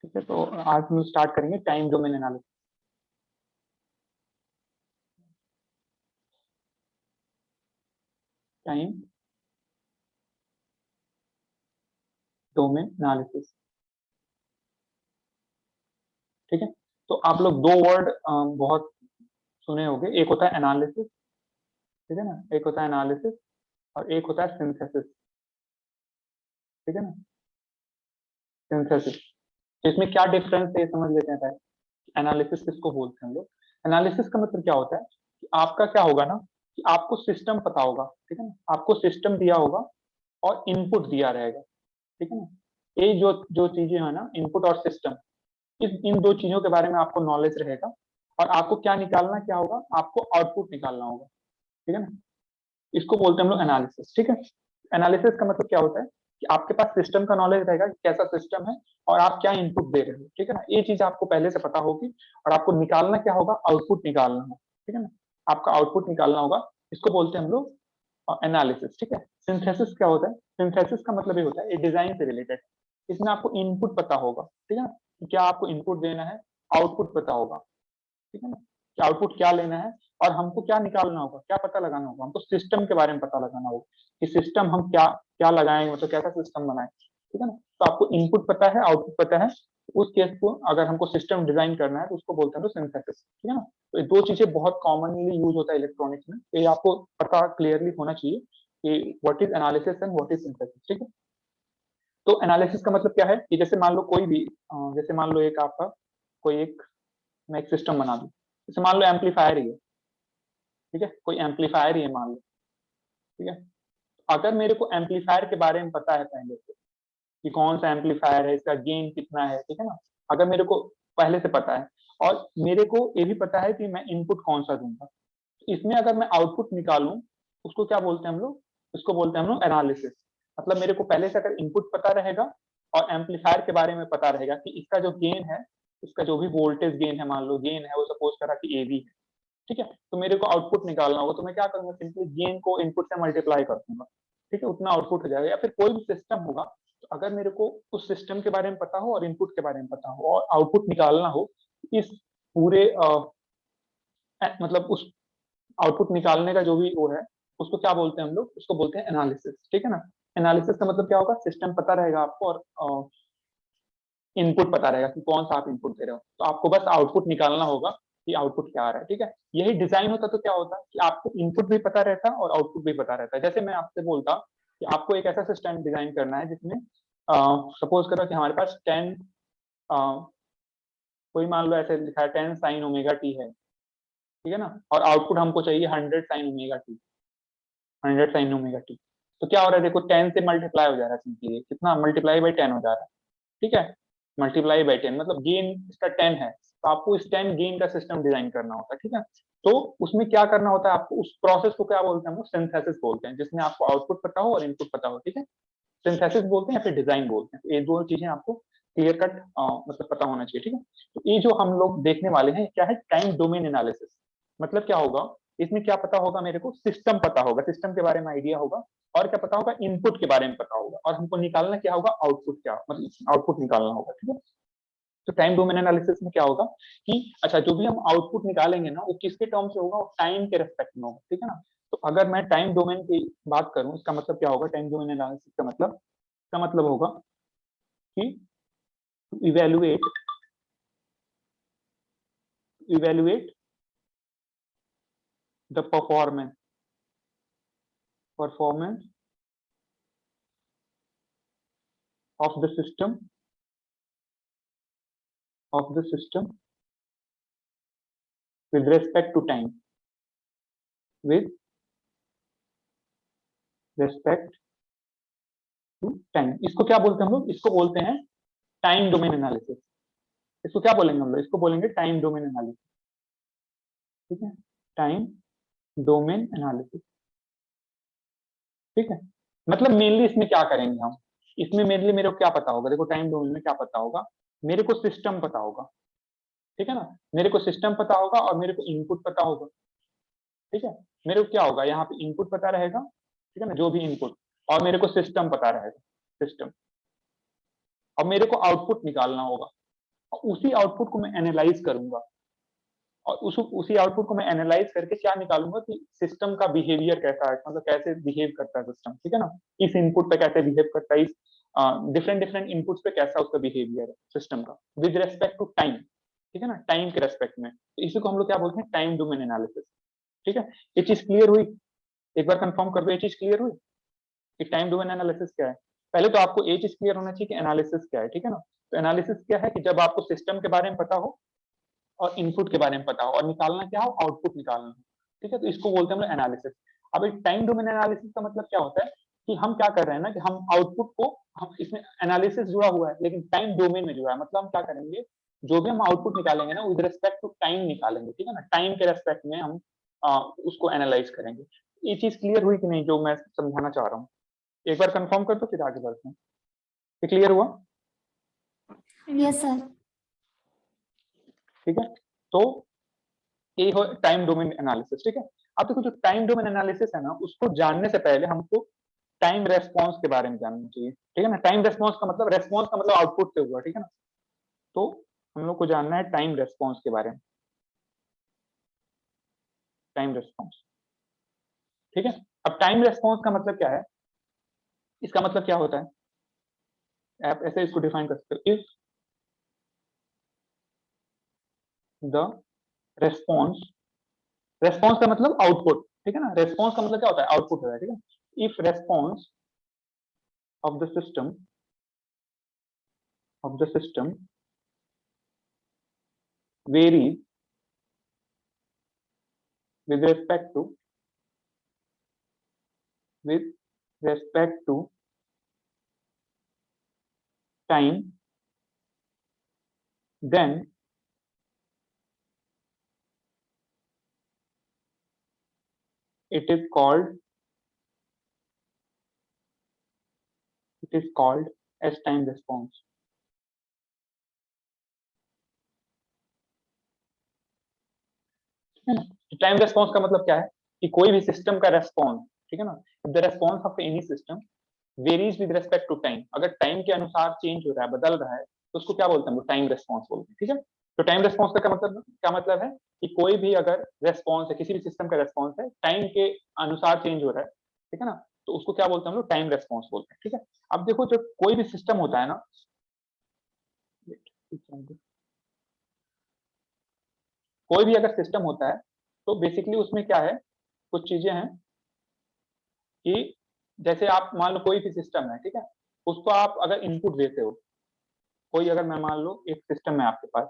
ठीक है, तो आज हम स्टार्ट करेंगे time domain analysis. Time domain analysis. ठीक है, तो आप लोग दो वर्ड बहुत सुने होंगे, एक होता है एनालिसिस, ठीक है ना, एक होता है एनालिसिस और एक होता है सिंथेसिस। ठीक है ना, सिंथेसिस। तो इसमें क्या डिफरेंस है ये समझ लेते हैं पहले। एनालिसिस किसको बोलते हैं हम लोग? एनालिसिस का मतलब क्या होता है कि आपका क्या होगा ना, कि आपको सिस्टम पता होगा, ठीक है ना, आपको सिस्टम दिया होगा और इनपुट दिया रहेगा। ठीक है ना, ये जो जो चीजें है ना, इनपुट और सिस्टम, इस इन दो चीजों के बारे में आपको नॉलेज रहेगा और आपको क्या निकालना क्या होगा, आपको आउटपुट निकालना होगा। ठीक है ना, इसको बोलते हैं हम लोग एनालिसिस। ठीक है, एनालिसिस का मतलब क्या होता है कि आपके पास सिस्टम का नॉलेज रहेगा कि कैसा सिस्टम है और आप क्या इनपुट दे रहे हो। ठीक है ना, ये चीज आपको पहले से पता होगी और आपको निकालना क्या होगा, आउटपुट निकालना होगा। ठीक है ना, आपका आउटपुट निकालना होगा, इसको बोलते हैं हम लोग एनालिसिस। ठीक है, सिंथेसिस क्या होता है? सिंथेसिस का मतलब ये होता है, ये डिजाइन से रिलेटेड। इसमें आपको इनपुट पता होगा, ठीक है ना, कि क्या आपको इनपुट देना है, आउटपुट पता होगा। ठीक है ना, कि आउटपुट क्या लेना है और हमको क्या निकालना होगा, क्या पता लगाना होगा, हमको सिस्टम के बारे में पता लगाना होगा कि सिस्टम हम क्या क्या लगाएं, मतलब कैसा सिस्टम बनाएं। ठीक है ना, तो आपको इनपुट पता है, आउटपुट पता है, तो उस केस को अगर हमको सिस्टम डिजाइन करना है तो उसको बोलते हैं तो सिंथेसिस। ठीक है ना, तो ये दो चीजें बहुत कॉमनली यूज होता है इलेक्ट्रॉनिक्स में, तो ये आपको पता क्लियरली होना चाहिए कि what is analysis and what is synthesis. ठीक है, तो एनालिसिस का मतलब क्या है कि जैसे मान लो कोई भी जैसे मान लो एक आपका कोई एक मैं एक सिस्टम बना दूं, जैसे मान लो एम्पलीफायर ही है। ठीक है, कोई एम्पलीफायर ही है मान लो। ठीक है, अगर मेरे को एम्पलीफायर के बारे में पता है पहले से कि कौन सा एम्पलीफायर है, इसका गेन कितना है, ठीक है ना, अगर मेरे को पहले से पता है और मेरे को ये भी पता है कि मैं इनपुट कौन सा दूंगा, इसमें अगर मैं आउटपुट निकालूं, उसको क्या बोलते हैं हम लोग? उसको बोलते हैं हम लोग एनालिसिस। मतलब मेरे को पहले से अगर इनपुट पता रहेगा और एम्पलीफायर के बारे में पता रहेगा कि इसका जो गेन है, इसका जो भी वोल्टेज गेन है, मान लो गेन है वो सपोज करा कि ए बी है। ठीक है, तो मेरे को आउटपुट निकालना होगा, तो मैं क्या करूंगा, सिंपली गेन को इनपुट से मल्टीप्लाई कर दूंगा। ठीक है, उतना आउटपुट हो जाएगा। या फिर कोई भी सिस्टम होगा, तो अगर मेरे को उस सिस्टम के बारे में पता हो और इनपुट के बारे में पता हो और आउटपुट निकालना हो, इस पूरे मतलब उस आउटपुट निकालने का जो भी वो है, उसको क्या बोलते हैं हम लोग? उसको बोलते हैं एनालिसिस। ठीक है ना, एनालिसिस का मतलब क्या होगा, सिस्टम पता रहेगा आपको और इनपुट पता रहेगा कि कौन सा आप इनपुट दे रहे हो, तो आपको बस आउटपुट निकालना होगा कि आउटपुट क्या आ रहा है। ठीक है, यही डिजाइन होता तो क्या होता कि आपको इनपुट भी पता रहता और आउटपुट भी पता रहता है। जैसे मैं आपसे बोलता कि आपको एक ऐसा सिस्टम डिजाइन करना है जिसमें सपोज करो कि हमारे पास 10 कोई मान लो ऐसे लिखा है 10 साइन ओमेगा टी है। ठीक है ना, और आउटपुट हमको चाहिए 100 sine omega T, 100 sine omega T. तो क्या हो रहा है, देखो 10 से मल्टीप्लाई हो जा रहा है, सिंपली कितना मल्टीप्लाई बाई 10 हो जा रहा है। ठीक है, मल्टीप्लाई बाई 10 मतलब गेन इसका 10 है, तो आपको इस 10 गेन का सिस्टम डिजाइन करना होता है। ठीक है, तो उसमें क्या करना होता है आपको, उस प्रोसेस को क्या बोलते हैं, हम सिंथेसिस बोलते हैं, जिसमें आपको आउटपुट पता हो और इनपुट पता हो। ठीक है, सिंथेसिस बोलते हैं या फिर डिजाइन बोलते हैं, तो ये दो चीजें आपको क्लियर कट मतलब पता होना चाहिए। ठीक है, तो ये जो हम लोग देखने वाले हैं क्या है, टाइम डोमेन एनालिसिस। मतलब क्या होगा, इसमें क्या पता होगा मेरे को, सिस्टम पता होगा, सिस्टम के बारे में आइडिया होगा, और क्या पता होगा, इनपुट के बारे में पता होगा, और हमको निकालना क्या होगा, आउटपुट क्या, मतलब आउटपुट निकालना होगा। ठीक है, तो टाइम डोमेन एनालिसिस में क्या होगा कि अच्छा जो भी हम आउटपुट निकालेंगे ना, वो किसके टर्म से होगा, वो टाइम के रेस्पेक्ट में होगा। ठीक है ना, तो अगर मैं टाइम डोमेन की बात करूं, इसका मतलब क्या होगा, टाइम डोमेन एनालिसिस का मतलब होगा कि evaluate evaluate the performance of the system with respect to time with respect to time। इसको क्या बोलते हैं हम लोग, इसको बोलते हैं टाइम डोमेन एनालिसिस। इसको क्या बोलेंगे हम लोग, इसको बोलेंगे टाइम डोमेन एनालिसिस। ठीक है, टाइम डोमेन एनालिसिस। ठीक है, मतलब मेनली इसमें क्या करेंगे हम, इसमें मेनली मेरे को क्या पता होगा, देखो टाइम डोमेन में क्या पता होगा, मेरे को सिस्टम पता होगा। ठीक है ना, मेरे को सिस्टम पता होगा और मेरे को इनपुट पता होगा। ठीक है, मेरे को क्या होगा, यहाँ पे इनपुट पता रहेगा, ठीक है ना, जो भी इनपुट, और मेरे को सिस्टम पता रहेगा, सिस्टम, और मेरे को आउटपुट निकालना होगा। और उसी आउटपुट को मैं एनालाइज करूंगा, और उसी आउटपुट को मैं एनालाइज करके क्या निकालूंगा कि सिस्टम का बिहेवियर कैसा है, मतलब कैसे बिहेव करता है सिस्टम, ठीक है ना, इस इनपुट पे कैसे बिहेव करता है, इस डिफरेंट डिफरेंट इनपुट्स पे कैसा उसका बिहेवियर है सिस्टम का विद रेस्पेक्ट टू टाइम, ठीक है ना, टाइम के रेस्पेक्ट में। तो इसी को हम लोग क्या बोलते हैं, टाइम डोमेन एनालिसिस। ठीक है, ये चीज क्लियर हुई? एक बार कंफर्म कर दो, ये चीज क्लियर हुई कि टाइम डोमेन एनालिसिस क्या है। पहले तो आपको ये चीज क्लियर होना चाहिए कि एनालिसिस क्या है, ठीक है ना। तो एनालिसिस क्या है कि जब आपको सिस्टम के बारे में पता हो और इनपुट के बारे में पता हो और निकालना क्या हो, आउटपुट निकालना हो, ठीक है, तो इसको बोलते हैं हम लोग एनालिसिस। अब एक टाइम डोमेन एनालिसिस का मतलब क्या होता है कि हम क्या कर रहे हैं ना कि हम आउटपुट को, हम इसमें एनालिसिस जुड़ा हुआ है लेकिन टाइम डोमेन में जुड़ा है, मतलब हम क्या करेंगे, जो भी हम आउटपुट निकालेंगे ना विद रिस्पेक्ट टू टाइम निकालेंगे, ठीक है ना, टाइम के रेस्पेक्ट में हम उसको एनालाइज करेंगे। ये चीज क्लियर हुई कि नहीं जो मैं समझाना चाह रहा हूँ? एक बार कंफर्म कर दो फिर आगे बढ़ते हैं। ये क्लियर हुआ? Yes sir. ठीक है, तो ये हो टाइम डोमेन एनालिसिस। ठीक है, अब देखो जो टाइम डोमेन एनालिसिस है ना, उसको जानने से पहले हमको टाइम रेस्पॉन्स के बारे में जानना चाहिए, ठीक है ना। टाइम रेस्पॉन्स का मतलब, रेस्पॉन्स का मतलब आउटपुट से हुआ, ठीक है ना। तो हम लोग को जानना है टाइम रेस्पॉन्स के बारे में, टाइम रेस्पॉन्स। ठीक है, अब टाइम रेस्पॉन्स का मतलब क्या है, इसका मतलब क्या होता है, आप ऐसे इसको डिफाइन कर सकते हो, इफ द रेस्पॉन्स, रेस्पॉन्स का मतलब आउटपुट, ठीक है ना, रेस्पॉन्स का मतलब क्या होता है, आउटपुट होता है, ठीक है। If response of the system, of the system varies with respect to, with respect to time, then it is called, it is called as time response, है ना। टाइम रेस्पॉन्स का मतलब क्या है कि कोई भी सिस्टम का रेस्पॉन्स, ठीक है ना, the response of any system varies with respect to time, अगर टाइम के अनुसार चेंज हो रहा है, बदल रहा है, तो उसको क्या बोलते हैं, वो टाइम रेस्पॉन्स बोलते हैं, ठीक है। तो टाइम रेस्पॉन्स का क्या मतलब है कि कोई भी अगर रेस्पॉन्स है, किसी भी सिस्टम का रेस्पॉन्स है, टाइम के अनुसार चेंज हो रहा है, ठीक है ना, तो उसको क्या बोलते हैं हम लोग, टाइम रेस्पॉन्स बोलते हैं, ठीक है। अब देखो जब कोई भी सिस्टम होता है ना, कोई भी अगर सिस्टम होता है तो बेसिकली उसमें क्या है, कुछ चीजें हैं कि जैसे आप मान लो कोई भी सिस्टम है, ठीक है, उसको आप अगर इनपुट देते हो, कोई अगर मैं मान लो एक सिस्टम है आपके पास,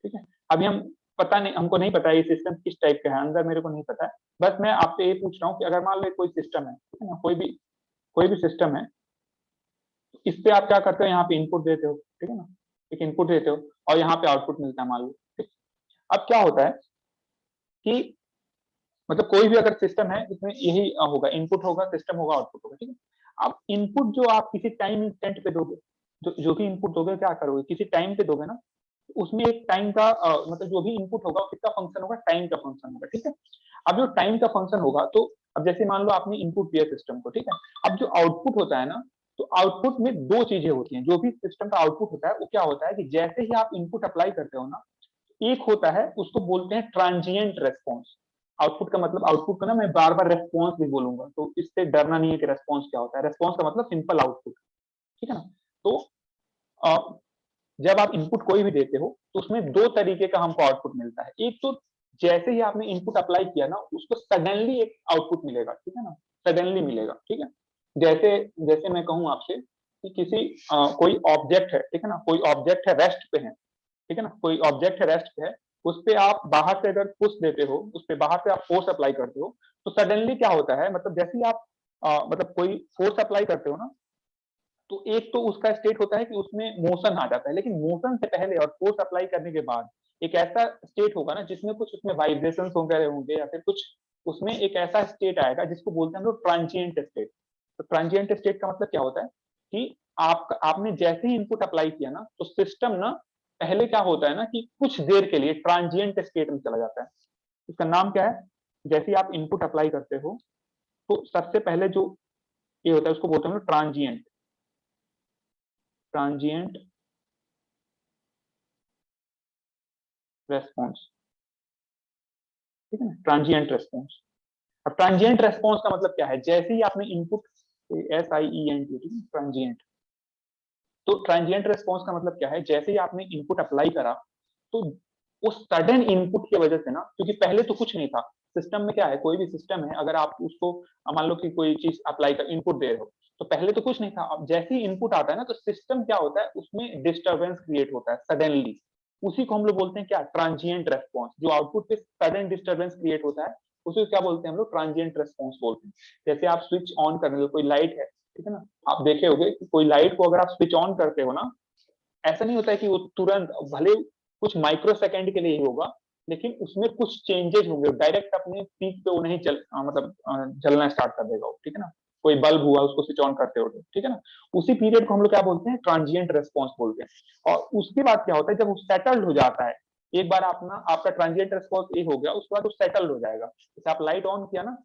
ठीक है, अभी हम पता नहीं, हमको नहीं पता ये सिस्टम किस टाइप का है, अंदर मेरे को नहीं पता है, बस मैं आपसे ये पूछ रहा हूँ कि अगर मान लो कोई सिस्टम है, ठीक है ना, कोई भी सिस्टम है, तो इस पे आप क्या करते हो, यहाँ पे इनपुट देते हो, ठीक है ना, एक इनपुट देते हो और यहाँ पे आउटपुट मिलता है मान लो, ठीक। अब क्या होता है कि मतलब कोई भी अगर सिस्टम है इसमें यही होगा, इनपुट होगा, सिस्टम होगा, आउटपुट होगा, ठीक है। अब इनपुट जो आप किसी टाइम इंस्टेंट पे दोगे, जो भी इनपुट दोगे क्या करोगे, किसी टाइम पे दोगे ना, उसमें एक टाइम का मतलब जो भी इनपुट होगा किसका फंक्शन होगा, टाइम का फंक्शन होगा, ठीक है। अब जो टाइम का फंक्शन होगा, तो अब जैसे मान लो आपने इनपुट दिया सिस्टम को, ठीक है, अब जो आउटपुट होता है ना, तो आउटपुट में दो चीजें होती हैं, जो भी सिस्टम का आउटपुट होता है वो क्या होता है कि जैसे ही आप इनपुट अप्लाई करते हो ना, एक होता है उसको बोलते हैं ट्रांजिएंट रेस्पॉन्स। आउटपुट का मतलब, आउटपुट का ना मैं बार बार रेस्पॉन्स भी बोलूंगा, तो इससे डरना नहीं है कि रेस्पॉन्स क्या होता है, रेस्पॉन्स का मतलब सिंपल आउटपुट, ठीक है ना। तो अ, जब आप इनपुट कोई भी देते हो तो उसमें दो तरीके का हमको आउटपुट मिलता है, एक तो जैसे ही आपने इनपुट अप्लाई किया ना, उसको सडनली एक आउटपुट मिलेगा, ठीक है ना, सडनली मिलेगा, ठीक है। जैसे जैसे मैं कहूं आपसे कि कोई ऑब्जेक्ट है, ठीक है ना, कोई ऑब्जेक्ट है रेस्ट पे है, ठीक है ना, कोई ऑब्जेक्ट है रेस्ट पे है, उस पे आप बाहर से अगर पुश देते हो, उस पे बाहर से आप फोर्स अप्लाई करते हो, तो सडनली क्या होता है, मतलब जैसे ही आप मतलब कोई फोर्स अप्लाई करते हो ना, तो एक तो उसका स्टेट होता है कि उसमें मोशन आ जाता है, लेकिन मोशन से पहले और फोर्स अप्लाई करने के बाद एक ऐसा स्टेट होगा ना जिसमें कुछ उसमें वाइब्रेशन वगैरह होंगे या फिर कुछ उसमें एक ऐसा स्टेट आएगा जिसको बोलते हैं हम लोग ट्रांजिएंट स्टेट। तो ट्रांजिएंट स्टेट का मतलब क्या होता है कि आपने जैसे ही इनपुट अप्लाई किया ना, तो सिस्टम ना पहले क्या होता है ना कि कुछ देर के लिए ट्रांजिएंट स्टेट में चला जाता है। इसका नाम क्या है, जैसे ही आप इनपुट अप्लाई करते हो तो सबसे पहले जो ये होता है उसको बोलते हैं ट्रांजिएंट, ट्रांजिएंट रेस्पॉन्स, ठीक है ना, ट्रांजिएंट रेस्पॉन्स। अब ट्रांजिएंट रेस्पॉन्स का मतलब क्या है, जैसे ही आपने इनपुट, SIENT, ट्रांजिएंट, तो ट्रांजिएंट रेस्पॉन्स का मतलब क्या है, जैसे ही आपने इनपुट अप्लाई करा तो उस सडन इनपुट की वजह से ना, क्योंकि पहले तो कुछ नहीं था सिस्टम में, क्या है कोई भी सिस्टम है, अगर आप उसको मान लो कि कोई चीज अप्लाई कर इनपुट दे रहे हो, तो पहले तो कुछ नहीं था। अब जैसे ही इनपुट आता है ना, तो सिस्टम क्या होता है, उसमें डिस्टर्बेंस क्रिएट होता है सडनली, उसी को हम लोग बोलते हैं क्या, ट्रांजिएंट रेस्पॉन्स। जो आउटपुट पे सडन डिस्टर्बेंस क्रिएट होता है उसे क्या बोलते हैं हम लोग, ट्रांजिएंट रेस्पॉन्स बोलते हैं। जैसे आप स्विच ऑन करने दो, कोई लाइट है, ठीक है ना, आप देखे होंगे कि कोई लाइट को अगर आप स्विच ऑन करते हो ना, ऐसा नहीं होता है कि वो तुरंत, भले कुछ माइक्रो सेकंड के लिए ही होगा, लेकिन उसमें कुछ चेंजेस होंगे, डायरेक्ट अपने पीक पे वो नहीं जलना स्टार्ट कर देगा वो, ठीक है ना। कोई बल्ब हुआ, उसको स्विच ऑन करते हो, ठीक है ना, उसी पीरियड को हम लोग क्या बोलते हैं, ट्रांजिएंट रेस्पॉन्स बोलते हैं। और उसके बाद क्या होता है, जब वो सेटल्ड हो जाता है, एक बार आपका ट्रांजिएंट रेस्पॉन्स एक हो गया, उसके बाद वो सेटल्ड हो जाएगा। जैसे आप लाइट ऑन किया ना,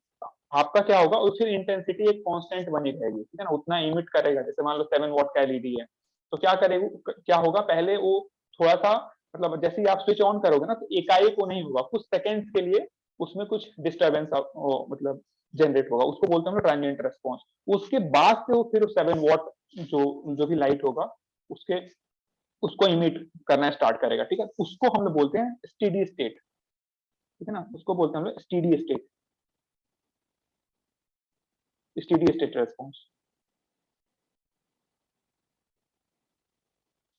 आपका क्या होगा, उसकी इंटेंसिटी एक कांस्टेंट बनी रहेगी, ठीक है ना, उतना इमिट करेगा। जैसे मान लो 7 वॉट का एलईडी है, तो क्या होगा, पहले वो थोड़ा सा, मतलब जैसे ही आप स्विच ऑन करोगे ना, तो एकाएक वो नहीं होगा, कुछ सेकंड्स के लिए उसमें कुछ डिस्टर्बेंस मतलब जनरेट होगा, उसको बोलते हैं ट्रांजिएंट रेस्पॉन्स। उसके बाद से वो फिर 7 वॉट जो जो भी लाइट होगा, उसके उसको इमिट करना स्टार्ट करेगा, ठीक है, उसको हम लोग बोलते हैं स्टेडी स्टेट, ठीक है ना, उसको बोलते हैं हम लोग steady state, steady state response,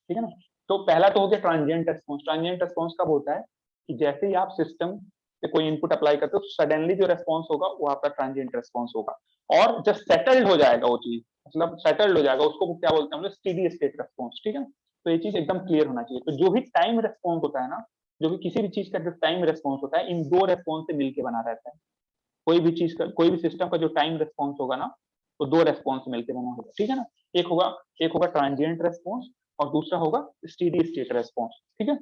ठीक है ना। तो पहला तो हो गया ट्रांजिएंट रेस्पॉन्स। ट्रांजिएंट रेस्पॉन्स कब होता है, कि जैसे ही आप सिस्टम पे कोई इनपुट अप्लाई करते हो, सडनली जो रेस्पॉन्स होगा वो आपका ट्रांजिएंट रेस्पॉन्स होगा। और जब सेटल्ड हो जाएगा वो चीज, मतलब सेटल्ड हो जाएगा, उसको क्या बोलते हैं हम लोग, स्टेडी स्टेट रेस्पॉन्स, ठीक है। तो ये चीज एकदम क्लियर होना चाहिए। तो जो भी टाइम रेस्पॉन्स होता है ना, जो भी किसी भी चीज का जो टाइम रेस्पॉन्स होता है, इन दो रेस्पॉन्स से मिलकर बना रहता है। कोई भी चीज का, कोई भी सिस्टम का जो टाइम रेस्पॉन्स होगा ना, तो दो रेस्पॉन्स मिलकर बना होगा, ठीक है ना। एक होगा ट्रांजिएंट रेस्पॉन्स, और दूसरा होगा स्टेडी स्टेट रेस्पॉन्स, ठीक है।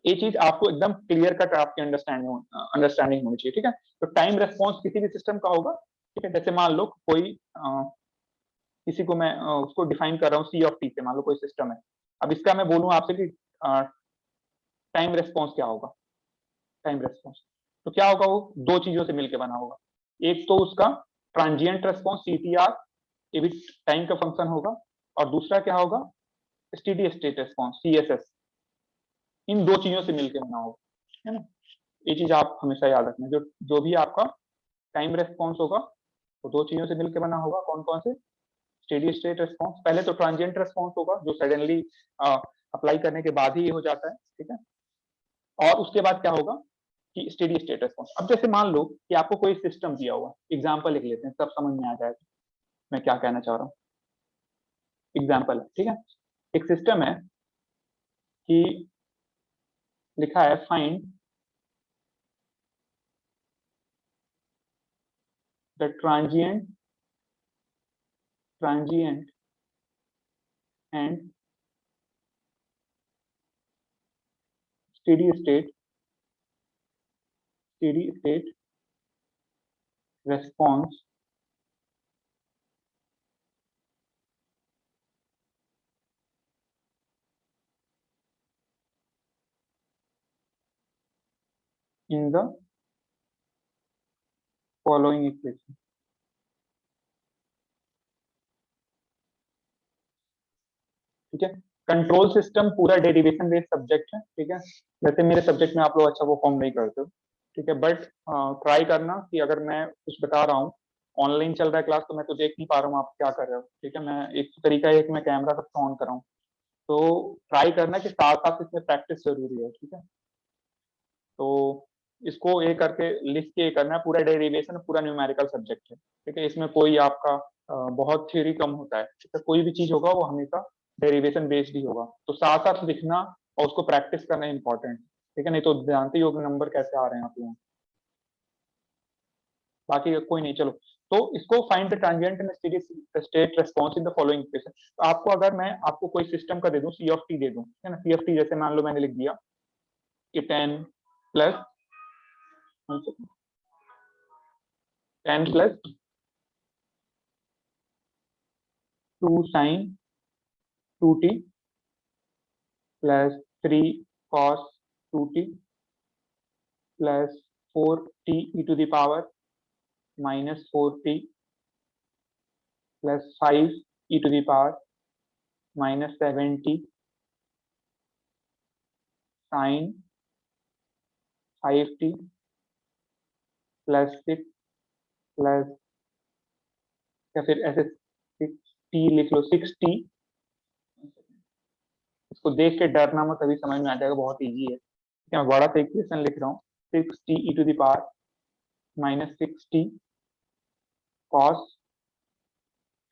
ये चीज आपको एकदम क्लियर कट आपकी अंडरस्टैंडिंग होनी चाहिए, ठीक है। तो टाइम रेस्पॉन्स किसी भी सिस्टम का होगा, ठीक है। जैसे मान लो कोई किसी को मैं उसको डिफाइन कर रहा हूँ C(t) से, मान लो कोई सिस्टम है। अब इसका मैं बोलूँ आपसे कि टाइम रेस्पॉन्स क्या होगा, टाइम रेस्पॉन्स, तो क्या होगा, वो दो चीजों से मिलकर बना होगा। एक तो उसका ट्रांजिएंट रेस्पॉन्स CTR, ये भी टाइम का फंक्शन होगा, और दूसरा क्या होगा, स्टेडी स्टेट रेस्पॉन्स CSS, इन दो चीजों से मिलकर बना होगा, है ना। ये चीज आप हमेशा याद रखना, जो जो भी आपका टाइम रेस्पॉन्स होगा वो दो चीजों से मिलकर बना होगा। कौन कौन से, स्टेडी स्टेट रेस्पॉन्स, पहले तो ट्रांजिएंट रेस्पॉन्स होगा जो सडनली अप्लाई करने के बाद ही हो जाता है, ठीक है। और उसके बाद क्या होगा, कि स्टेडी स्टेट रेस्पॉन्स। अब जैसे मान लो कि आपको कोई सिस्टम दिया हुआ, एग्जाम्पल लिख लेते हैं, सब समझ में आ जाएगा मैं क्या कहना चाह रहा हूँ। एग्जाम्पल है, ठीक है, एक सिस्टम है कि लिखा है find the transient and steady state response in the following equation, ठीक है। कंट्रोल सिस्टम पूरा डेरिवेशन बेस्ड सब्जेक्ट है, ठीक है। वैसे मेरे सब्जेक्ट में आप लोग अच्छा परफॉर्म नहीं करते हो, ठीक है, बट ट्राई करना कि अगर मैं कुछ बता रहा हूँ, ऑनलाइन चल रहा है क्लास, तो मैं तो देख नहीं पा रहा हूँ आप क्या कर रहे हो, ठीक है। मैं एक तरीका है कि मैं कैमरा सबका ऑन कर रहा हूँ, तो ट्राई करना कि साथ साथ इसमें प्रैक्टिस जरूरी है, ठीक है। तो इसको ये करके लिख के करना है, पूरा डेरिवेशन पूरा न्यूमेरिकल सब्जेक्ट है, ठीक है। इसमें कोई आपका बहुत थ्योरी कम होता है, ठीक है। कोई भी चीज होगा वो हमेशा डेरिवेशन बेस्ड ही होगा, तो साथ साथ लिखना और उसको प्रैक्टिस करना इंपॉर्टेंट, ठीक है। नहीं तो जानते ही हो कि नंबर कैसे आ रहे हैं आप लोगों। बाकी कोई नहीं, चलो। तो इसको find the transient and steady state response in the following equation. तो आपको अगर मैं आपको कोई सिस्टम का दे दूं, C(t) दे दूं, है ना, C(t) जैसे मान लो मैंने लिख दिया कि 10 plus 2 sin 2t plus 3 cos 2t plus 4t e to the power minus 4t plus 5 e to the power minus 7t sin 5t plus 6 plus या फिर ऐसे 6t लिख लो 6t। इसको देख के डरना मत, अभी समझ में आ जाएगा, बहुत इजी है। मैं बड़ा सा इक्वेशन लिख रहा हूँ 6t e to the power minus 6t cos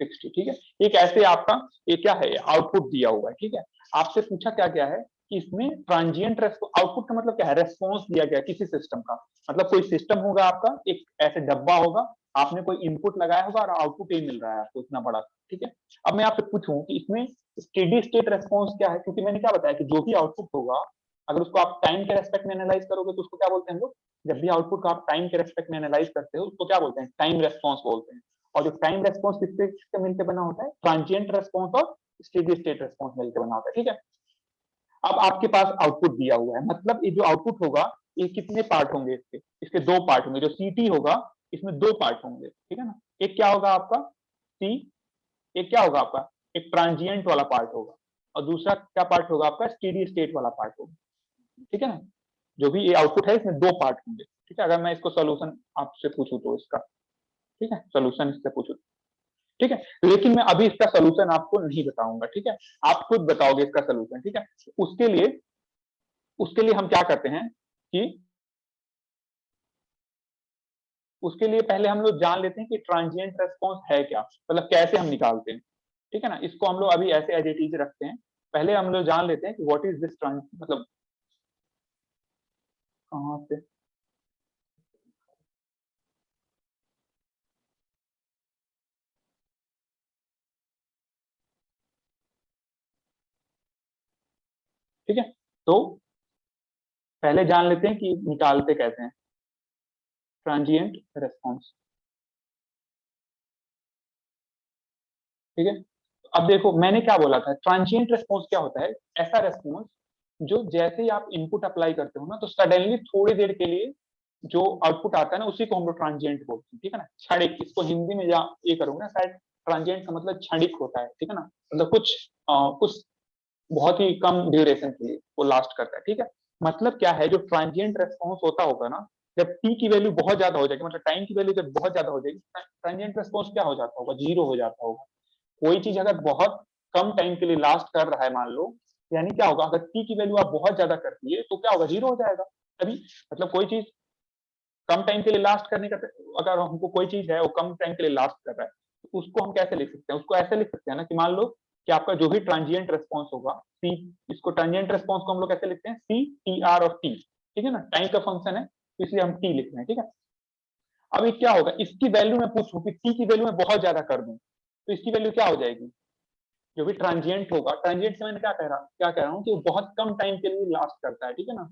6t। ठीक है, एक ऐसे आपका ये क्या है, आउटपुट दिया हुआ है। ठीक है, आपसे पूछा क्या क्या है कि इसमें ट्रांजिएंट आउटपुट का मतलब क्या है, रेस्पॉन्स दिया गया किसी सिस्टम का। मतलब कोई सिस्टम होगा आपका, एक ऐसे डब्बा होगा, आपने कोई इनपुट लगाया होगा और आउटपुट ये मिल रहा है आपको इतना बड़ा। ठीक है, अब मैं आपसे पूछूं कि इसमें स्टेडी स्टेट रेस्पॉन्स क्या है, क्योंकि मैंने क्या बताया कि जो भी आउटपुट होगा अगर उसको आप टाइम के रेस्पेक्ट में एनालाइज करोगे तो उसको क्या बोलते हैं हम लोग, जब भी आउटपुट को आप टाइम के रेस्पेक्ट में एनालाइज करते हो उसको क्या बोलते हैं, टाइम रेस्पॉन्स बोलते हैं। और जो टाइम रेस्पॉन्स किससे मिलकर बना होता है, ट्रांजिएंट रेस्पॉन्स और स्टेडी स्टेट रेस्पॉन्स मिलकर बना होता है। ठीक है, अब आपके पास आउटपुट दिया हुआ है, मतलब ये जो आउटपुट होगा ये कितने पार्ट होंगे, इसके दो पार्ट होंगे। जो सीटी होगा इसमें दो पार्ट होंगे। ठीक है ना, एक क्या होगा आपका सी, एक क्या होगा आपका, एक ट्रांजिएंट वाला पार्ट होगा, और दूसरा क्या पार्ट होगा आपका, स्टेडी स्टेट वाला पार्ट होगा। ठीक है ना, जो भी ये आउटपुट है इसमें दो पार्ट होंगे। ठीक है, अगर मैं इसको सोल्यूशन आपसे पूछूं तो इसका, ठीक है, सोल्यूशन इससे पूछूं, ठीक है, लेकिन मैं अभी इसका सोल्यूशन आपको नहीं बताऊंगा। ठीक है, आप खुद बताओगे इसका सोल्यूशन। ठीक है, उसके लिए हम क्या करते हैं कि उसके लिए पहले हम लोग जान लेते हैं कि ट्रांजिएंट रेस्पॉन्स है क्या, मतलब कैसे हम निकालते हैं। ठीक है ना, इसको हम लोग अभी ऐसे एज इट इज रखते हैं, पहले हम लोग जान लेते हैं कि व्हाट इज दिस मतलब कहां से, ठीक है, तो पहले जान लेते हैं कि निकालते कैसे हैं ट्रांजिएंट रेस्पॉन्स। ठीक है, अब देखो मैंने क्या बोला था, ट्रांजिएंट रेस्पॉन्स क्या होता है, ऐसा रेस्पॉन्स जो जैसे ही आप इनपुट अप्लाई करते हो ना तो सडनली थोड़ी देर के लिए जो आउटपुट आता है ना उसी को हम लोग ट्रांजिएंट बोलते हैं। ठीक है ना, क्षणिक, इसको हिंदी में या ये करूंगा ना शायद, ट्रांजिएंट का मतलब क्षणिक होता है। ठीक है ना, मतलब कुछ बहुत ही कम ड्यूरेशन के लिए वो लास्ट करता है। ठीक है, मतलब क्या है, जो ट्रांजिएंट रेस्पॉन्स होता होगा ना, जब टी की वैल्यू बहुत ज्यादा हो जाएगी, मतलब टाइम की वैल्यू जब बहुत ज्यादा हो जाएगी, ट्रांजिएंट रेस्पॉन्स क्या हो जाता होगा, जीरो हो जाता होगा। कोई चीज अगर बहुत कम टाइम के लिए लास्ट कर रहा है मान लो, यानी क्या होगा, अगर टी की वैल्यू आप बहुत ज्यादा करती है तो क्या होगा, जीरो हो जाएगा तभी। मतलब कोई चीज कम टाइम के लिए लास्ट करने का, अगर हमको कोई चीज है वो कम टाइम के लिए लास्ट कर रहा है तो उसको हम कैसे लिख सकते हैं, उसको ऐसे लिख सकते हैं ना कि मान लो कि आपका जो भी ट्रांजिएंट रेस्पॉन्स होगा सी, इसको ट्रांजिएंट रेस्पॉन्स को हम लोग कैसे लिखते हैं, सी टी आर और टी। ठीक है ना, टाइम का फंक्शन है तो इसलिए हम टी लिख रहे हैं। ठीक है, अब ये क्या होगा, इसकी वैल्यू मैं पूछूं कि टी की वैल्यू मैं बहुत ज्यादा कर दूं तो इसकी वैल्यू क्या हो जाएगी, जो भी ट्रांजिएंट होगा, ट्रांजिएंट से मैंने क्या कह रहा हूँ कि वो बहुत कम टाइम के लिए लास्ट करता है। ठीक है ना,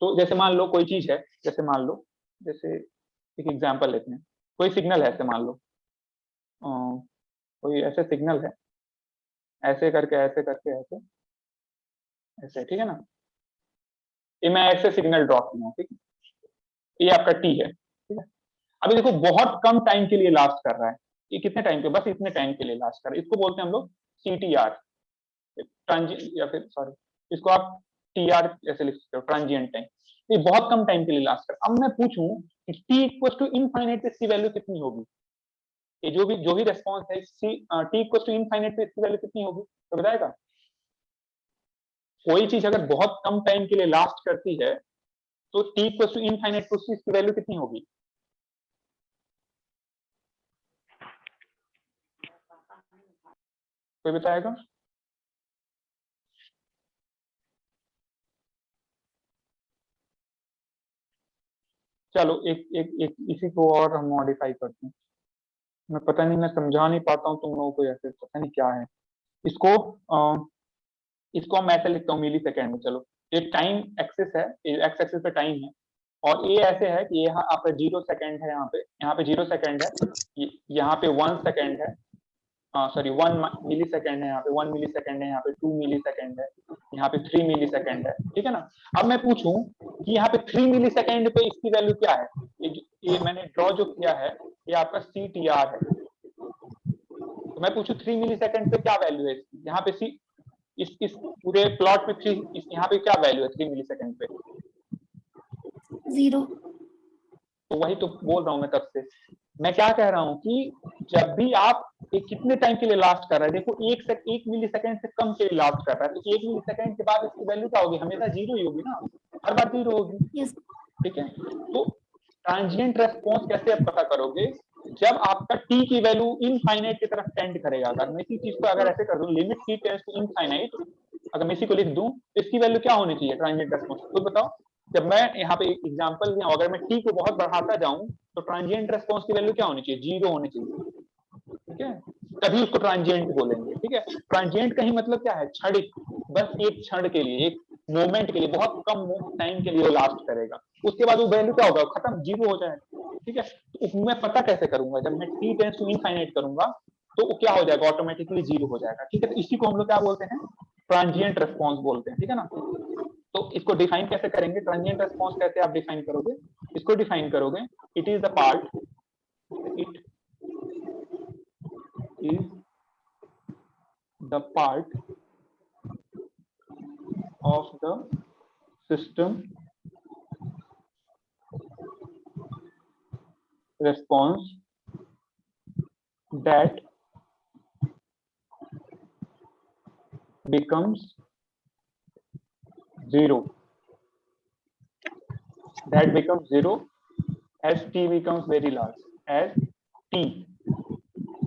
तो जैसे मान लो कोई चीज है, जैसे मान लो, जैसे एक एग्जांपल लेते हैं, कोई सिग्नल है, ऐसे मान लो कोई ऐसे सिग्नल है, ऐसे करके ऐसे करके ऐसे ऐसे। ठीक है ना, ये मैं ऐसे सिग्नल ड्रॉ किया हूँ। ठीक है, ये आपका टी है। ठीक है, अभी देखो बहुत कम टाइम के लिए लास्ट कर रहा है, ये कितने टाइम के, बस इतने टाइम के लिए लास्ट कर रहा है, इसको बोलते हैं हम लोग सी टी आर, ट्रांजिएंट, या फिर सॉरी इसको आप टी आर ऐसे लिख सकते हो, ट्रांजिएंट टाइम। ये बहुत कम टाइम के लिए लास्ट कर। अब मैं पूछूं कि टी इक्वल टू इनफाइनाइट पे इसकी वैल्यू कितनी होगी, ये जो भी रेस्पॉन्स है C T equal to infinite पे इसकी वैल्यू कितनी होगी, तो बताएगा। कोई चीज अगर बहुत कम टाइम के लिए लास्ट करती है तो टी इक्वल टू इनफाइनाइट पे इसकी वैल्यू कितनी होगी, कोई बताएगा। चलो एक एक एक इसी को और हम मॉडिफाई करते हैं। मैं पता नहीं, मैं समझा नहीं पाता हूँ तुम लोगों को, ऐसे पता नहीं क्या है। इसको इसको मैं ऐसे लिखता हूँ मिली सेकेंड में। चलो, ये टाइम एक्सिस है, एक्स एक्सिस पे टाइम है, और ये ऐसे है कि यहाँ आपका 0 सेकेंड है, यहाँ पे 0 सेकेंड है, यहाँ पे 1 सेकेंड है, सॉरी 1 मिली सेकेंड है, यहाँ पे 1 मिली सेकेंड है, यहाँ पे 2 मिली सेकेंड है, यहाँ पे 3 मिली सेकेंड है, ठीक है ना। अब मैं पूछूं कि यहाँ पे 3 मिली सेकेंड पे इसकी वैल्यू क्या है, ये मैंने ड्रॉ जो किया है ये आपका CTR है। तो मैं पूछूं 3 मिली सेकेंड पे क्या वैल्यू है इसकी, यहाँ पे सी इस पूरे प्लॉट में 3 यहाँ पे क्या वैल्यू है 3 मिली सेकेंड पे? 0। तो वही तो बोल रहा हूं मैं तब से, मैं क्या कह रहा हूं कि जब भी आप कितने टाइम के लिए लास्ट कर रहे हैं, देखो 1 मिली सेकेंड से कम के लिए लास्ट कर रहा है, तो 1 मिली सेकेंड के बाद इसकी वैल्यू क्या होगी, हमेशा 0 ही होगी ना, हर बार 0 होगी, यस। ठीक है। तो ट्रांजिएंट रेस्पॉन्स कैसे आप पता करोगे, जब आपका टी की वैल्यू इनफाइनाइट की तरफ टेंड करेगा। अगर मैं इसी चीज को अगर ऐसे कर दूं, limit T tends to infinite, अगर मैं इसी को लिख दूं तो इसकी वैल्यू क्या होनी चाहिए ट्रांजिएंट रेस्पॉन्स, खुद बताओ। जब मैं यहाँ पे एक एग्जांपल दिया, अगर मैं टी को बहुत बढ़ाता जाऊं तो ट्रांजिएंट रेस्पॉन्स की वैल्यू क्या होनी चाहिए, 0 होनी चाहिए, ठीक है, तभी उसको ट्रांजिएंट बोलेंगे, ठीक है। ट्रांजिएंट का ही मतलब क्या है, क्षणिक, बस एक क्षण के लिए, एक मोमेंट के लिए, बहुत कम टाइम के लिए वो लास्ट करेगा, उसके बाद वो वैल्यू क्या होगा, खत्म, 0 हो जाएगा, ठीक है। तो मैं पता कैसे करूंगा, जब मैं टी टेंड्स टू इनफाइनाइट करूंगा तो वो क्या हो जाएगा, ऑटोमेटिकली 0 हो जाएगा, ठीक है। तो इसी को हम लोग क्या बोलते हैं, ट्रांजिएंट रेस्पॉन्स बोलते हैं, ठीक है ना। तो इसको डिफाइन कैसे करेंगे, ट्रांजिएंट रेस्पॉन्स कैसे आप डिफाइन करोगे, इसको डिफाइन करोगे, it is the part, it is the part of the system response that becomes 0, that becomes 0 as t becomes very large, as t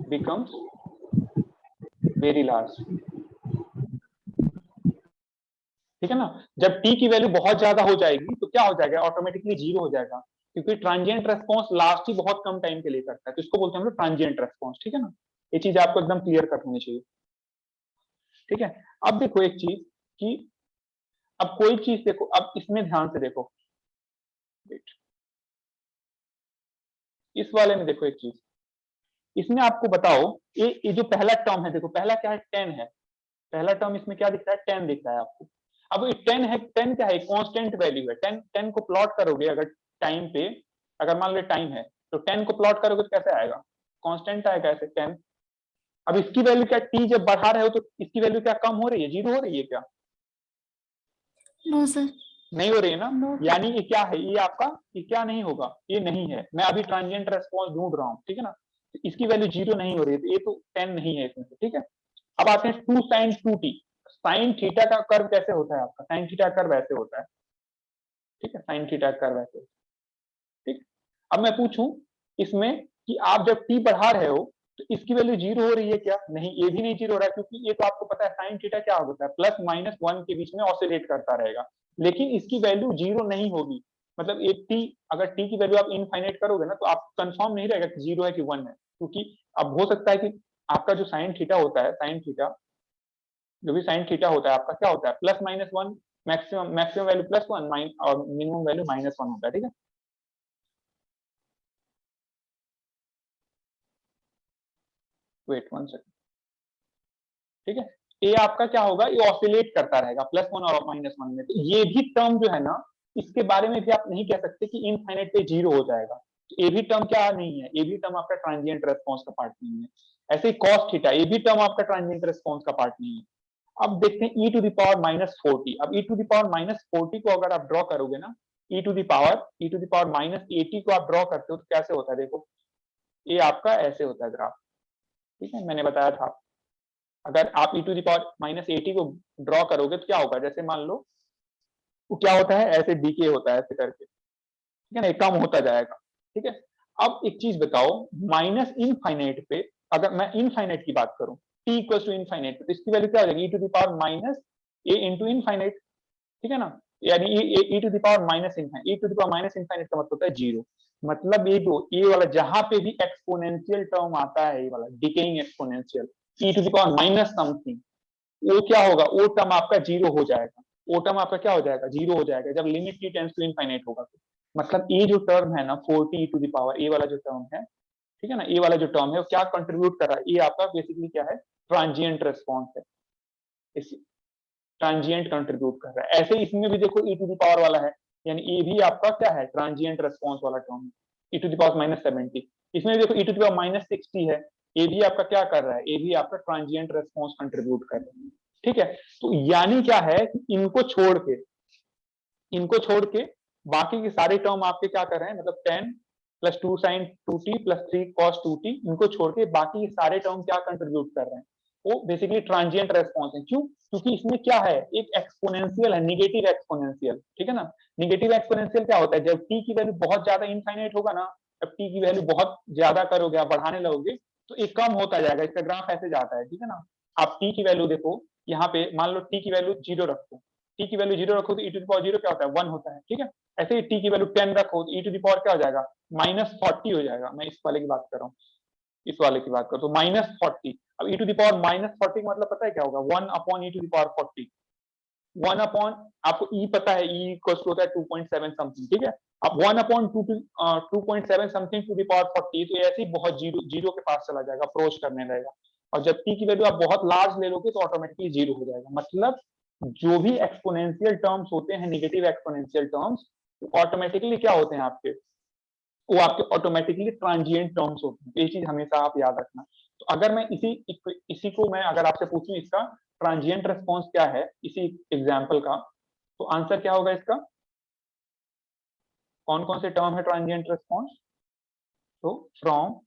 becomes very large, ठीक है ना। जब t की वैल्यू बहुत ज्यादा हो जाएगी तो क्या हो जाएगा, ऑटोमेटिकली 0 हो जाएगा, क्योंकि ट्रांजिएंट रेस्पॉन्स लास्ट ही बहुत कम टाइम के लिए करता है, तो इसको बोलते हैं हम लोग ट्रांजिएंट रेस्पॉन्स, ठीक है ना। ये चीज आपको एकदम क्लियर कर होनी चाहिए, ठीक है। अब देखो एक चीज कि अब कोई चीज देखो, अब इसमें ध्यान से देखो, इस वाले में देखो एक चीज, इसमें आपको बताओ, ये जो पहला टर्म है, देखो पहला क्या है, 10 है, पहला टर्म इसमें क्या दिख रहा है, 10 दिख रहा है आपको। अब ये 10 है, 10 क्या है, कांस्टेंट वैल्यू है, 10 को प्लॉट करोगे अगर टाइम पे, अगर मान लो टाइम है तो 10 को प्लॉट करोगे तो कैसे आएगा, कांस्टेंट आएगा ऐसे 10। अब इसकी वैल्यू क्या, टी जब बढ़ा रहे हो तो इसकी वैल्यू क्या कम हो रही है, 0 हो रही है क्या, नो सर। नहीं हो रही है ना, नो। यानी ये क्या है, ये आपका, ये क्या नहीं होगा, ये नहीं है, मैं अभी ट्रांजिएंट रेस्पॉन्स ढूंढ रहा हूँ, ठीक है ना। तो इसकी वैल्यू 0 नहीं हो रही है, तो ये तो 10 नहीं है इसमें से, ठीक है। अब आते हैं 2 sin 2t, साइन थीटा का कर्व कैसे होता है आपका, साइन थीटा कर्व ऐसे होता है, ठीक है, साइन थीटा कर्व ऐसे, ठीक। अब मैं पूछूं इसमें कि आप जब t बढ़ा रहे हो तो इसकी वैल्यू 0 हो रही है क्या, नहीं, ये भी नहीं 0 हो रहा है, क्योंकि ये तो आपको पता है साइन थीटा क्या होता है, प्लस माइनस 1 के बीच में ऑसिलेट करता रहेगा, लेकिन इसकी वैल्यू 0 नहीं होगी, मतलब एक t, अगर t की वैल्यू आप इनफाइनाइट करोगे ना तो आप कंफर्म नहीं रहेगा कि 0 है कि 1 है, क्योंकि अब हो सकता है कि आपका जो साइन थीटा होता है, साइन थीटा, जो भी साइन थीटा होता है आपका क्या होता है, plus minus 1, maximum maximum value plus 1 और मिनिमम वैल्यू -1 होता है, ठीक है। वेट 1 सेकंड, ठीक है। ये आपका क्या होगा, ये ऑसिलेट करता रहेगा +1 और -1 में, तो ये भी टर्म जो है ना, इसके बारे में भी आप नहीं कह सकते कि इनफाइनाइट पे 0 हो जाएगा, तो ये भी टर्म क्या नहीं है, ये भी टर्म आपका ट्रांजिएंट रेस्पॉन्स का पार्ट नहीं है। ऐसे ही कॉस थीटा, ये भी टर्म आपका ट्रांजिएंट रेस्पॉन्स का पार्ट नहीं है। अब देखते हैं e⁻⁻40, अब e⁻⁻40 को अगर आप ड्रॉ करोगे ना, e⁻⁻80 को आप ड्रॉ करते हो तो कैसे होता है, देखो ये आपका ऐसे होता है ग्राफ, ठीक है, मैंने बताया था। अगर आप e⁻⁻80 को ड्रॉ करोगे तो क्या होगा, जैसे मान लो वो क्या होता है, ऐसे डीके होता है ऐसे करके, ठीक है ना, कम होता जाएगा, ठीक है। अब एक चीज बताओ, माइनस इनफाइनाइट पे अगर मैं इनफाइनाइट की बात करूं, t इक्वल टू इनफाइनाइट, तो इसकी वैल्यू क्या हो जाएगी, e⁻⁻a इंटू इनफाइनाइट, ठीक है ना, यानी e⁻⁻⁻⁻⁻ का मतलब होता है 0, मतलब ये जो ये वाला जहां पे भी एक्सपोनेंशियल टर्म आता है, ये वाला डिकेइंग एक्सपोनेंशियल e⁻⁻ समथिंग, वो क्या होगा, वो टर्म आपका 0 हो जाएगा, वो टर्म आपका क्या हो जाएगा, 0 हो जाएगा जब limit t tends to infinite होगा, तो मतलब ये जो टर्म है ना 40e⁻, ये वाला जो टर्म है, ठीक है ना, ये वाला जो टर्म है वो क्या कंट्रीब्यूट कर रहा है, ये आपका बेसिकली क्या है, ट्रांजिएंट रेस्पॉन्स है, ट्रांजिएंट कंट्रीब्यूट कर रहा है। ऐसे इसमें भी देखो e टू द पावर वाला है, यानी ये भी आपका क्या है, ट्रांजिएंट रेस्पॉन्स वाला term, e to the power -70। इसमें देखो e टू द पावर -60 है, ये भी आपका क्या कर रहा है, ये भी आपका ट्रांजिएंट रेस्पॉन्स कंट्रीब्यूट कर रहा है। ठीक है, तो यानी क्या है कि इनको छोड़ के बाकी के सारे टर्म आपके क्या कर रहे हैं, मतलब 10 plus 2 sine 2t plus 3 cos 2t, इनको छोड़ के बाकी के सारे टर्म क्या कंट्रीब्यूट कर रहे हैं, वो बेसिकली ट्रांजिएंट रेस्पॉन्स है। क्यों? क्योंकि इसमें क्या है, एक एक्सपोनेंशियल है, निगेटिव एक्सपोनेंशियल। ठीक है ना, निगेटिव एक्सपोनेंशियल क्या होता है, जब t की वैल्यू बहुत ज्यादा इनफाइनाइट होगा ना, जब t की वैल्यू बहुत ज्यादा करोगे, आप बढ़ाने लगोगे तो ये कम होता जाएगा, इसका ग्राफ ऐसे जाता है। ठीक है ना, आप t की वैल्यू देखो, यहाँ पे मान लो t की वैल्यू 0 रखो, t की वैल्यू 0 रखो तो e टू द पावर 0 क्या होता है, 1 होता है। ठीक है, ऐसे ही t की वैल्यू 10 रखो तो e टू द पावर क्या हो जाएगा, -40 हो जाएगा। मैं इस वाले की बात कर रहा हूँ, इस वाले की बात करो तो -40। अब e टू द पावर -40 का मतलब पता है क्या होगा, 1 upon e to the power 40। 1 upon, आपको e पता है, e इक्वल टू होता है 2.7 समथिंग। ठीक है, अब 1 upon 2.7 something to the power 40, तो ऐसे ही बहुत जीरो के पास चला जाएगा, अप्रोच करने लगेगा। और जब t की वैल्यू आप बहुत लार्ज ले लोगे तो ऑटोमेटिकली 0 हो जाएगा। मतलब जो भी एक्सपोनेंशियल टर्म्स होते हैं, नेगेटिव एक्सपोनेंशियल टर्म्स, ऑटोमेटिकली क्या होते हैं आपके, वो आपके ऑटोमेटिकली ट्रांजिएंट टर्म्स होते हैं। ये चीज हमेशा आप याद रखना। तो अगर मैं इसी को मैं अगर आपसे पूछूं इसका ट्रांजिएंट रेस्पॉन्स क्या है, इसी एग्जाम्पल का, तो आंसर क्या होगा इसका, कौन कौन से टर्म है ट्रांजिएंट रेस्पॉन्स, तो फ्रॉम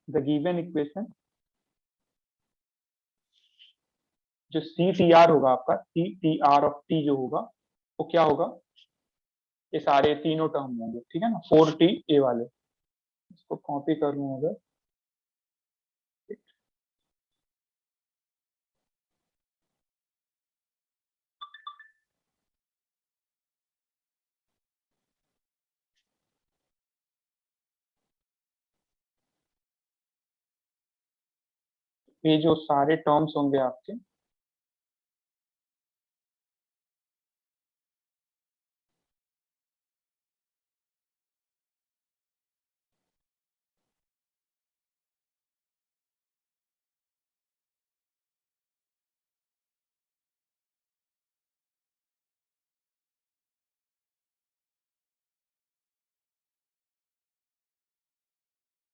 द गिवन इक्वेशन, जो सी टी आर होगा आपका, C T R of T जो होगा, वो क्या होगा, ये सारे तीनों टर्म होंगे। ठीक है ना, 4t ए वाले, इसको कॉपी कर लूं अगर, ये जो सारे टर्म्स होंगे आपके,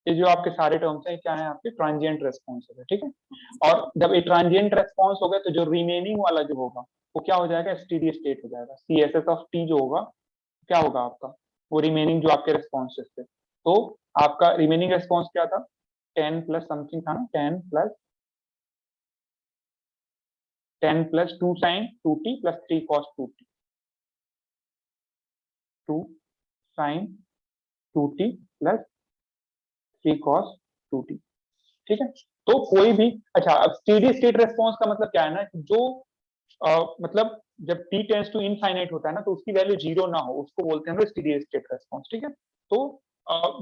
ये जो आपके सारे टर्म्स हैं क्या है, आपके ट्रांजिएंट रेस्पॉन्स है। ठीक है, और जब ये ट्रांजिएंट रेस्पॉन्स हो गया तो जो रिमेनिंग वाला जो होगा वो क्या हो जाएगा, स्टेडी स्टेट हो जाएगा। C S S of T जो होगा क्या होगा आपका, वो रिमेनिंग जो आपके रेस्पॉन्सेस थे, तो आपका रिमेनिंग रेस्पॉन्स क्या था, 10 प्लस समथिंग था ना, 10 plus 2 sine 2t plus 3 cos 2t, 2 sine 2t plus 3 cos 2t। ठीक है, तो कोई भी, अच्छा अब स्टेडी स्टेट रेस्पॉन्स का मतलब क्या है ना, कि जो मतलब जब t टेंड्स टू इनफाइनाइट होता है ना, तो उसकी वैल्यू 0 ना हो, उसको बोलते हैं स्टेडी स्टेट रेस्पॉन्स। ठीक है, तो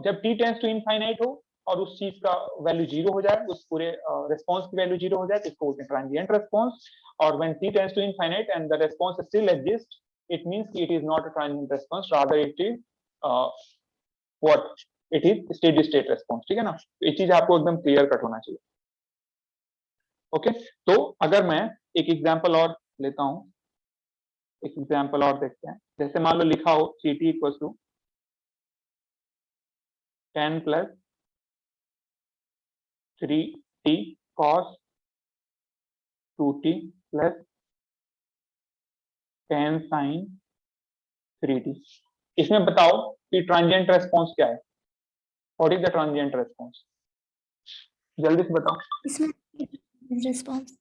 जब t टेंड्स टू इनफाइनाइट हो और उस चीज का वैल्यू 0 हो जाए, उस पूरे रेस्पॉन्स की वैल्यू 0 हो जाए, तो इसको बोलते हैं ट्रांजिएंट रेस्पॉन्स। और when t tends to infinite and the response still exist, it means it is not a transient response, rather it is what, it is steady state response. ठीक है ना, ये चीज आपको एकदम क्लियर कट होना चाहिए। ओके, तो अगर मैं एक एग्जांपल और लेता हूं, एक एग्जांपल और देखते हैं। जैसे मान लो लिखा हो C T equal to 10 plus 3t cos 2t plus 10 sine 3t। इसमें बताओ कि ट्रांजिएंट रेस्पॉन्स क्या है, what is the transient response, जल्दी से बताओ। इसमें रिस्पॉन्स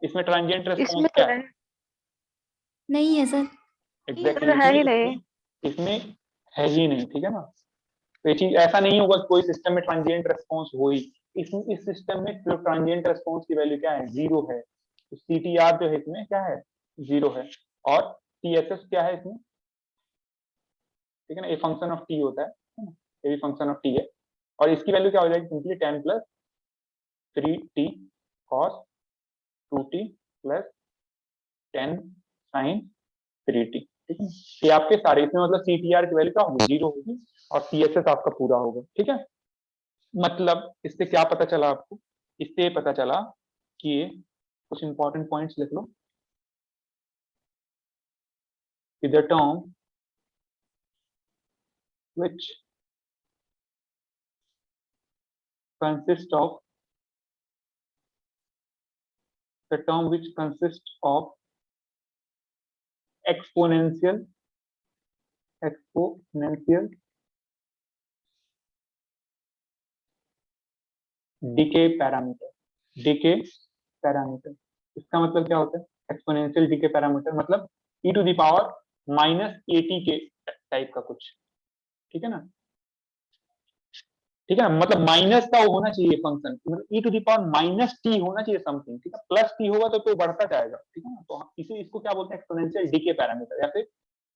इसमें ट्रांजिएंट इसमें रेस्पॉन्स तो क्या है, नहीं है सर। एग्जैक्टली है ही नहीं। इसमें है ही नहीं। ठीक है ना, तो ये चीज ऐसा नहीं होगा कोई सिस्टम में ट्रांजिएंट रेस्पॉन्स हो ही, इस सिस्टम में जो ट्रांजिएंट रेस्पॉन्स की वैल्यू क्या है, 0 है। तो सी टी आर जो है इसमें क्या है, 0 है। और टी एस एस क्या है इसमें, ठीक है ना, ये फंक्शन ऑफ टी होता है ना, ये भी फंक्शन ऑफ टी है। और इसकी वैल्यू क्या हो जाएगी, simply 10 plus 3t cos 2t plus 10 sine 3t। ठीक है, ये आपके सारे, इसमें मतलब सी टी आर की वैल्यू क्या होगी, 0 होगी, और सी एस एस आपका पूरा होगा। ठीक है, मतलब इससे क्या पता चला आपको, इससे पता चला किए कुछ इंपॉर्टेंट पॉइंट्स लिख लो। The term which consists of the term which consists of exponential decay parameter इसका मतलब क्या होता है? एक्सपोनेंशियल डीके पैरामीटर मतलब e to the power -at के टाइप का कुछ, ठीक है ना? ठीक है ना, मतलब माइनस का वो होना चाहिए फंक्शन, मतलब e to the power -t होना चाहिए समथिंग, ठीक है? प्लस t होगा तो बढ़ता जाएगा, ठीक है ना? तो इसे इसको क्या बोलते हैं? एक्सपोनेंशियल डीके पैरामीटर, या फिर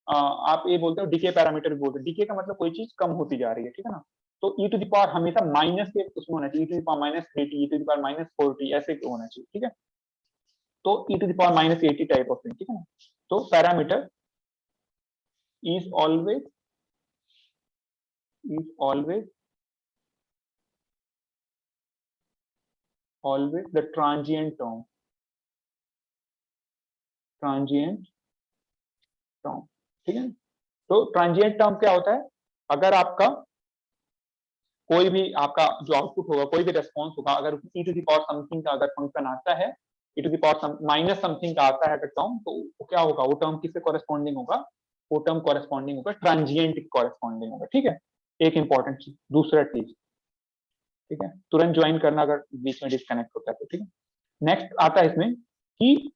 आप ये बोलते हो डीके पैरामीटर भी बोलते हो। डीके का मतलब कोई चीज कम होती जा रही है, ठीक है ना? तो e टू द पावर हमेशा माइनस के उसमें होना चाहिए, e to the power -3t, e to the power -4t ऐसे होना चाहिए, ठीक है? तो e to the power -80 type of thing, ठीक है ना? तो parameter is always the transient term, ठीक है? तो ट्रांजिएंट टर्म क्या होता है? अगर आपका कोई भी आपका जो आउटपुट होगा, कोई भी रेस्पॉन्स होगा, अगर e to the power something का अगर फंक्शन आता है, e to the power minus something का आता है अगर टर्म, तो क्या होगा? वो टर्म किससे कॉरेस्पॉन्डिंग होगा? वो टर्म कॉरेस्पॉन्डिंग होगा ट्रांजिएंट के कॉरेस्पॉन्डिंग होगा, ठीक है? एक इंपॉर्टेंट चीज, दूसरा चीज, ठीक है? तुरंत ज्वाइन करना अगर बीच में डिस्कनेक्ट होता है तो, ठीक है? नेक्स्ट आता है इसमें कि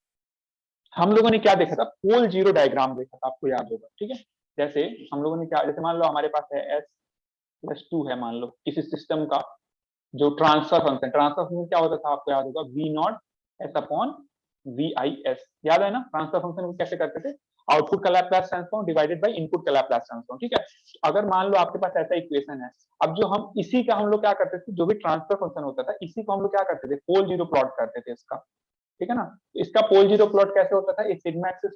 हम लोगों ने क्या देखा था? पोल जीरो डायग्राम देखा था, आपको याद होगा, ठीक है? जैसे हम लोगों ने क्या, जैसे मान लो हमारे पास है s+2 है, मान लो किसी सिस्टम का जो ट्रांसफर फंक्शन क्या होता था? आपको याद होगा, v0s/vis, याद है ना? ट्रांसफर फंक्शन को कैसे करते थे? आउटपुट का Laplace transform divided by input का लैप्लास ट्रांसफॉर्म, ठीक है? अगर मान लो आपके पास ऐसा इक्वेशन है, अब जो हम इसी का हम लोग क्या करते थे, जो भी ट्रांसफर फंक्शन होता था, इसी को हम लोग क्या करते थे? पोल जीरो प्लॉट करते थे इसका, ठीक है ना? इसका पोल जीरो प्लॉट कैसे होता था? एक सिग्मा एक्सिस